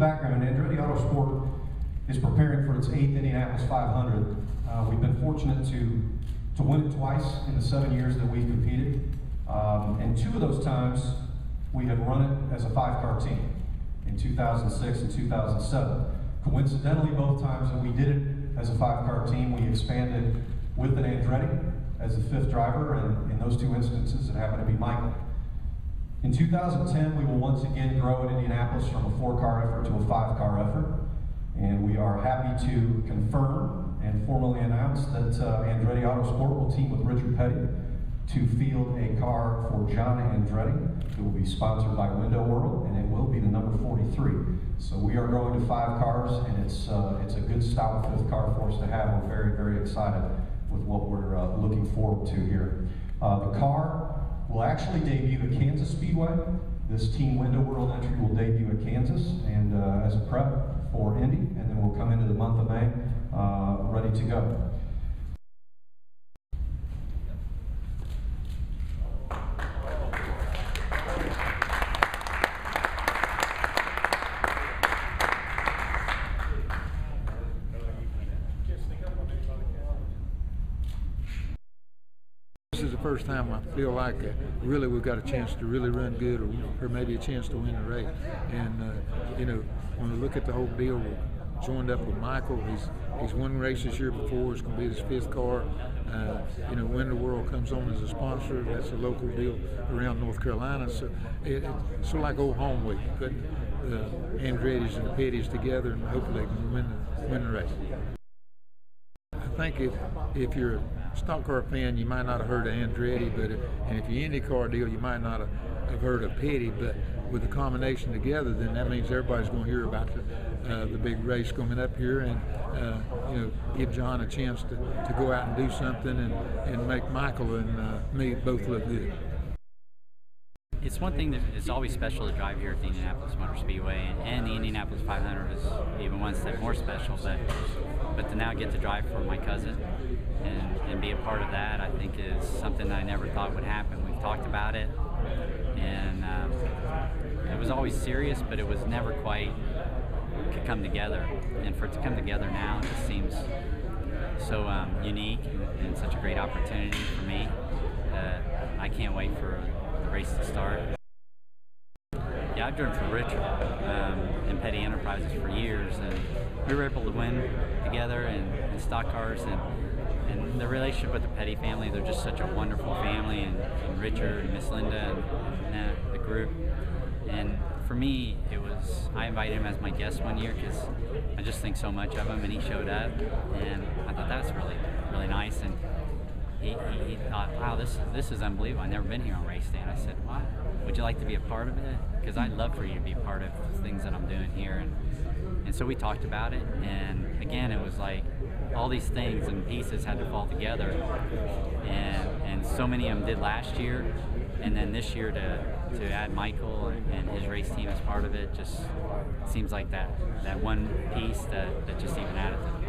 background, Andretti Autosport is preparing for its 8th Indianapolis 500. We've been fortunate to win it twice in the 7 years that we've competed. And 2 of those times, we have run it as a 5-car team, in 2006 and 2007. Coincidentally, both times that we did it as a 5-car team, we expanded with an Andretti as the 5th driver, and in those 2 instances, it happened to be Michael. In 2010, we will once again grow at Indianapolis from a 4-car effort to a 5-car effort, and we are happy to confirm and formally announce that Andretti Autosport will team with Richard Petty to field a car for John Andretti. It will be sponsored by Window World, and it will be the number 43. So we are going to 5 cars, and it's a good stout 5th car for us to have. We're very, very excited with what we're looking forward to here. The car will actually debut at Kansas Speedway. This Team Window World entry will debut at Kansas, and as a prep for Indy, and then we'll come into the month of May ready to go. This is the first time I feel like really we've got a chance to really run good, or maybe a chance to win the race. And you know, when we look at the whole deal, we joined up with Michael. He's won races here before. It's going to be his 5th car. You know, Window World comes on as a sponsor. That's a local deal around North Carolina. So it's sort of like old home week, putting the Andretti's and the Petty's together, and hopefully they can win the race. I think if you're a stock car fan, you might not have heard of Andretti, and if you're IndyCar deal, you might not have heard of Petty. But with the combination together, then that means everybody's going to hear about the big race coming up here, and you know, give John a chance to go out and do something and make Michael and me both look good. It's one thing that is always special to drive here at the Indianapolis Motor Speedway, and the Indianapolis 500 is even one step more special. But to now get to drive for my cousin and be a part of that, I think is something I never thought would happen. We've talked about it, and it was always serious, but it was never quite could come together. And for it to come together now, it just seems so unique and such a great opportunity for me. I can't wait for the race to start. Yeah, I've driven for Richard in Petty Enterprises for years, and we were able to win together in stock cars, and the relationship with the Petty family, they're just such a wonderful family, and Richard and Miss Linda and the group. And for me, I invited him as my guest one year because I just think so much of him, and he showed up, and I thought that's really, really nice. And he thought, wow, this is unbelievable. I've never been here on race day. And I said, wow, would you like to be a part of it? Because I'd love for you to be a part of the things that I'm doing here. And so we talked about it, and again, it was like all these things and pieces had to fall together, and so many of them did last year, and then this year to add Michael and his race team as part of it just seems like that one piece that just even added to the